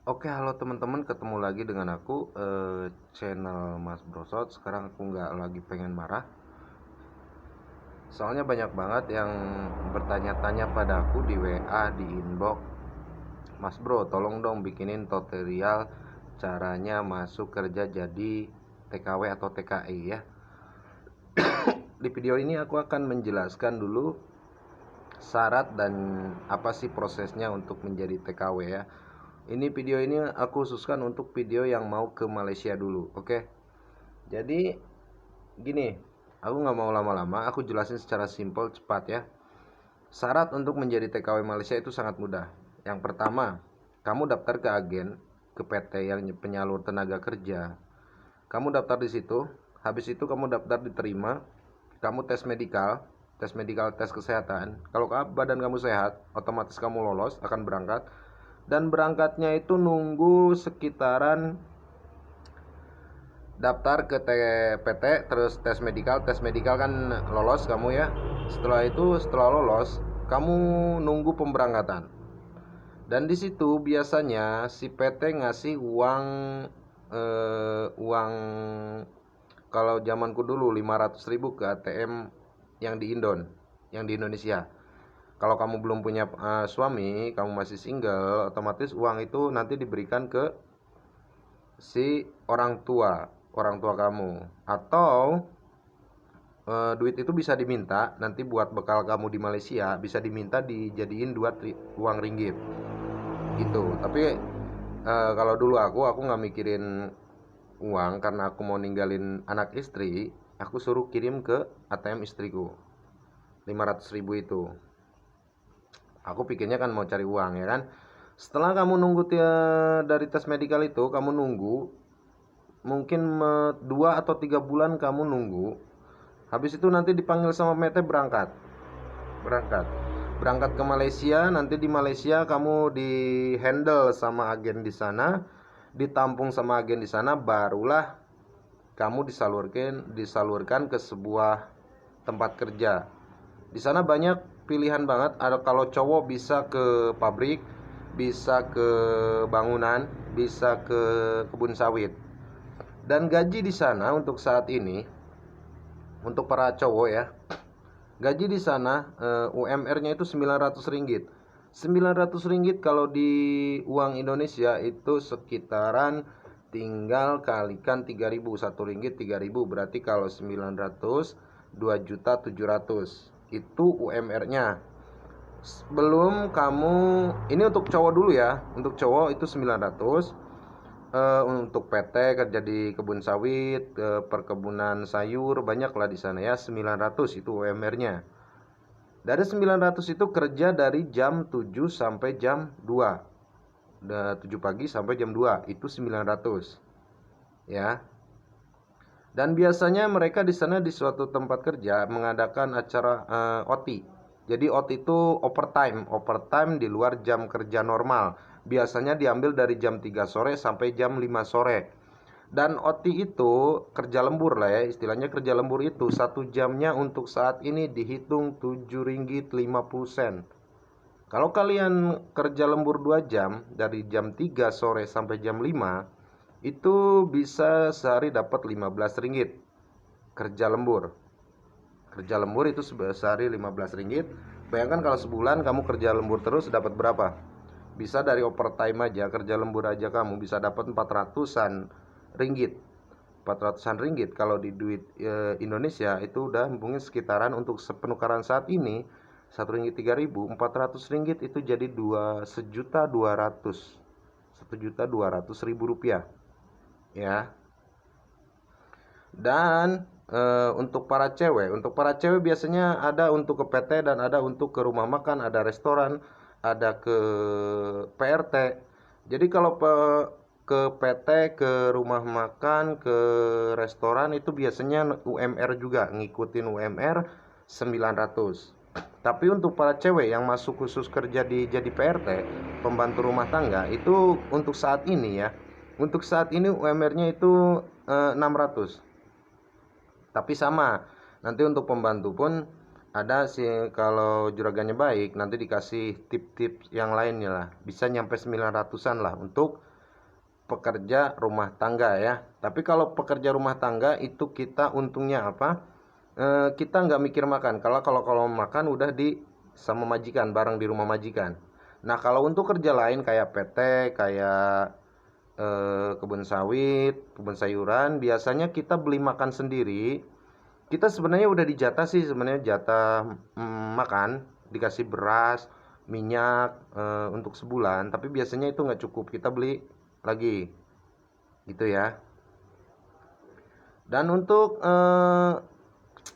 Oke, halo teman-teman, ketemu lagi dengan aku, channel Mas Brosot. Sekarang aku nggak lagi pengen marah, soalnya banyak banget yang bertanya-tanya pada aku di WA, di inbox. Mas Bro, tolong dong bikinin tutorial caranya masuk kerja jadi TKW atau TKI ya. Di video ini aku akan menjelaskan dulu syarat dan apa sih prosesnya untuk menjadi TKW ya. Video ini aku khususkan untuk video yang mau ke Malaysia dulu, oke? Jadi gini, aku nggak mau lama-lama, aku jelasin secara simpel, cepat ya. Syarat untuk menjadi TKW Malaysia itu sangat mudah. Yang pertama, kamu daftar ke agen, ke PT yang penyalur tenaga kerja. Kamu daftar di situ, habis itu kamu daftar diterima, kamu tes medikal, tes kesehatan. Kalau badan kamu sehat, otomatis kamu lolos, akan berangkat. Dan berangkatnya itu nunggu sekitaran daftar ke PT, terus tes medikal kan lolos kamu ya. Setelah itu, setelah lolos, kamu nunggu pemberangkatan. Dan di situ biasanya si PT ngasih uang kalau zamanku dulu 500.000 ke ATM yang di yang di Indonesia. Kalau kamu belum punya suami, kamu masih single, otomatis uang itu nanti diberikan ke si orang tua kamu. Atau duit itu bisa diminta nanti buat bekal kamu di Malaysia, bisa diminta dijadiin uang ringgit gitu. Tapi kalau dulu aku nggak mikirin uang karena aku mau ninggalin anak istri. Aku suruh kirim ke ATM istriku 500.000 itu. Aku pikirnya kan mau cari uang ya kan. Setelah kamu nunggu dari tes medikal itu, kamu nunggu mungkin 2 atau 3 bulan kamu nunggu. Habis itu nanti dipanggil sama PT, berangkat berangkat ke Malaysia. Nanti di Malaysia kamu di handle sama agen di sana, ditampung sama agen di sana, barulah kamu disalurkan ke sebuah tempat kerja. Di sana banyak pilihan banget. Ada, kalau cowok bisa ke pabrik, bisa ke bangunan, bisa ke kebun sawit. Dan gaji di sana untuk saat ini, untuk para cowok ya, gaji di sana UMR-nya itu 900 ringgit. 900 ringgit kalau di uang Indonesia itu sekitaran, tinggal kalikan 3.000, 1 ringgit 3.000, berarti kalau 900 2.700.000 itu UMR-nya. Belum kamu, ini untuk cowok dulu ya. Untuk cowok itu 900. Untuk PT kerja di kebun sawit, perkebunan sayur, banyak lah di sana ya, 900 itu UMR-nya. Dari 900 itu kerja dari jam 7 sampai jam 2. 7 pagi sampai jam 2 itu 900 ya. Dan biasanya mereka di sana di suatu tempat kerja mengadakan acara OT. Jadi OT itu overtime di luar jam kerja normal. Biasanya diambil dari jam 3 sore sampai jam 5 sore. Dan OT itu kerja lembur lah ya, istilahnya kerja lembur itu 1 jamnya untuk saat ini dihitung 7 ringgit 50 sen. Kalau kalian kerja lembur 2 jam dari jam 3 sore sampai jam 5, itu bisa sehari dapat 15 ringgit kerja lembur. Kerja lembur itu sehari 15 ringgit. Bayangkan kalau sebulan kamu kerja lembur terus dapat berapa? Bisa dari overtime aja, kerja lembur aja kamu bisa dapat 400-an ringgit. 400-an ringgit kalau di duit Indonesia itu udah mungkin sekitaran, untuk penukaran saat ini 1 ringgit 3.000, 400 ringgit itu jadi 1.200.000 rupiah ya. Dan untuk para cewek biasanya ada untuk ke PT dan ada untuk ke rumah makan, ada restoran, ada ke PRT. Jadi kalau ke PT, ke rumah makan, ke restoran itu biasanya UMR juga, ngikutin UMR 900. Tapi untuk para cewek yang masuk khusus kerja jadi PRT, pembantu rumah tangga, itu untuk saat ini ya. Untuk saat ini UMR-nya itu 600. Tapi sama, nanti untuk pembantu pun ada sih, kalau juragannya baik nanti dikasih tip-tip yang lainnya lah, bisa nyampe 900-an lah untuk pekerja rumah tangga ya. Tapi kalau pekerja rumah tangga itu kita untungnya apa? Kita nggak mikir makan. Kalau makan udah di sama majikan, bareng di rumah majikan. Nah kalau untuk kerja lain kayak PT, kayak kebun sawit, kebun sayuran, biasanya kita beli makan sendiri. Kita sebenarnya udah dijatah sih sebenarnya jatah makan, dikasih beras, minyak untuk sebulan. Tapi biasanya itu nggak cukup, kita beli lagi, gitu ya. Dan untuk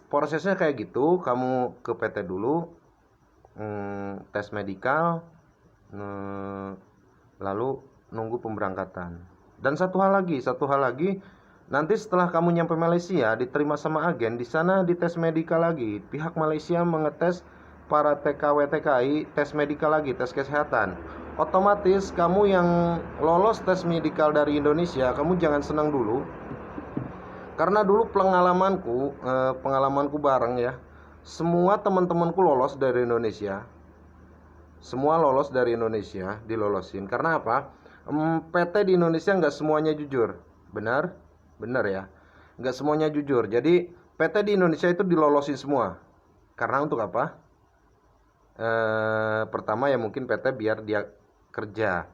prosesnya kayak gitu, kamu ke PT dulu, tes medikal, lalu nunggu pemberangkatan. Dan satu hal lagi, nanti setelah kamu nyampe Malaysia, diterima sama agen, di sana dites medikal lagi. Pihak Malaysia mengetes para TKW TKI, tes medikal lagi, tes kesehatan. Otomatis kamu yang lolos tes medikal dari Indonesia, kamu jangan senang dulu. Karena dulu pengalamanku bareng ya, semua teman-temanku lolos dari Indonesia. Semua lolos dari Indonesia, dilolosin. Karena apa? PT di Indonesia nggak semuanya jujur. Benar? Benar ya. Nggak semuanya jujur. Jadi PT di Indonesia itu dilolosin semua. Karena untuk apa? Pertama ya mungkin PT biar dia kerja.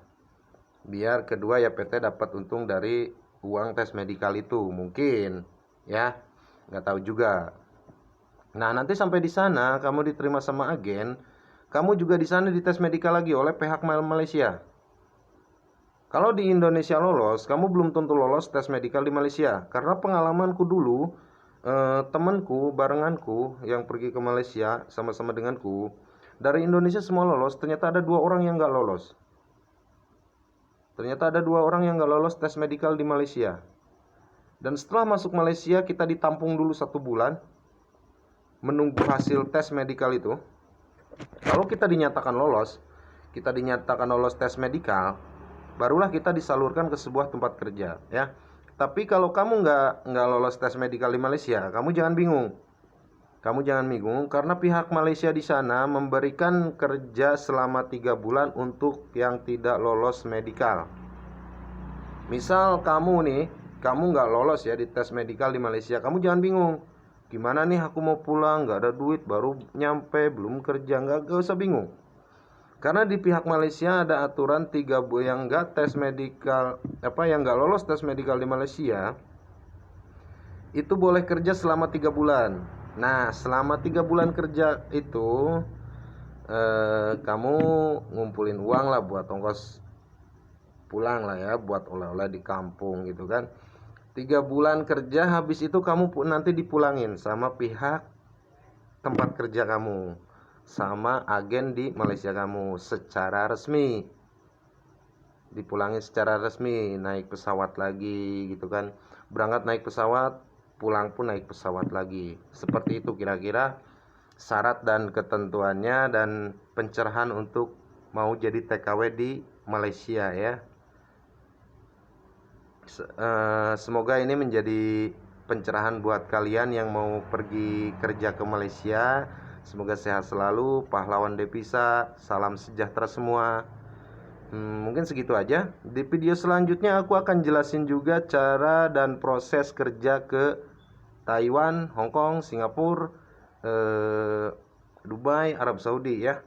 Biar kedua ya PT dapat untung dari uang tes medikal itu. Mungkin ya. Nggak tahu juga. Nah nanti sampai di sana kamu diterima sama agen. Kamu juga di sana dites medikal lagi oleh pihak Malaysia. Kalau di Indonesia lolos, kamu belum tentu lolos tes medikal di Malaysia. Karena pengalamanku dulu, temanku, barenganku yang pergi ke Malaysia sama-sama denganku, dari Indonesia semua lolos, ternyata ada 2 orang yang nggak lolos. Ternyata ada 2 orang yang nggak lolos tes medikal di Malaysia. Dan setelah masuk Malaysia, kita ditampung dulu 1 bulan, menunggu hasil tes medikal itu. Kalau kita dinyatakan lolos tes medikal, barulah kita disalurkan ke sebuah tempat kerja ya. Tapi kalau kamu nggak lolos tes medikal di Malaysia, kamu jangan bingung. Karena pihak Malaysia di sana memberikan kerja selama 3 bulan untuk yang tidak lolos medikal. Misal kamu nggak lolos ya di tes medikal di Malaysia, kamu jangan bingung. Gimana nih aku mau pulang, nggak ada duit, baru nyampe, belum kerja, nggak usah bingung. Karena di pihak Malaysia ada aturan 3 bulan yang nggak tes medikal, yang nggak lolos tes medikal di Malaysia, itu boleh kerja selama 3 bulan. Nah selama 3 bulan kerja itu, kamu ngumpulin uang lah buat ongkos pulang lah ya, buat oleh-oleh di kampung gitu kan. 3 bulan kerja, habis itu kamu nanti dipulangin sama pihak tempat kerja kamu, sama agen di Malaysia kamu secara resmi. Dipulangin secara resmi, naik pesawat lagi gitu kan. Berangkat naik pesawat, pulang pun naik pesawat lagi. Seperti itu kira-kira syarat dan ketentuannya dan pencerahan untuk mau jadi TKW di Malaysia ya. Semoga ini menjadi pencerahan buat kalian yang mau pergi kerja ke Malaysia. Semoga sehat selalu, pahlawan devisa, salam sejahtera semua. Mungkin segitu aja. Di video selanjutnya aku akan jelasin juga cara dan proses kerja ke Taiwan, Hong Kong, Singapura, Dubai, Arab Saudi ya.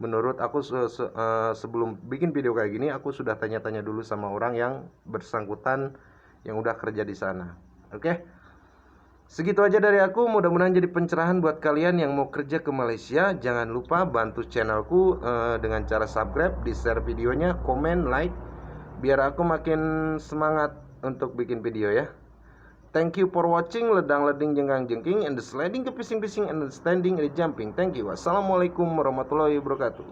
Menurut aku sebelum bikin video kayak gini, aku sudah tanya-tanya dulu sama orang yang bersangkutan yang udah kerja di sana. Oke? Segitu aja dari aku, mudah-mudahan jadi pencerahan buat kalian yang mau kerja ke Malaysia. Jangan lupa bantu channelku dengan cara subscribe, di-share videonya, komen, like, biar aku makin semangat untuk bikin video ya. Thank you for watching. Ledang leding jenggang jengking and the sliding ke pising pising and the standing and the jumping. Thank you. Wassalamualaikum warahmatullahi wabarakatuh.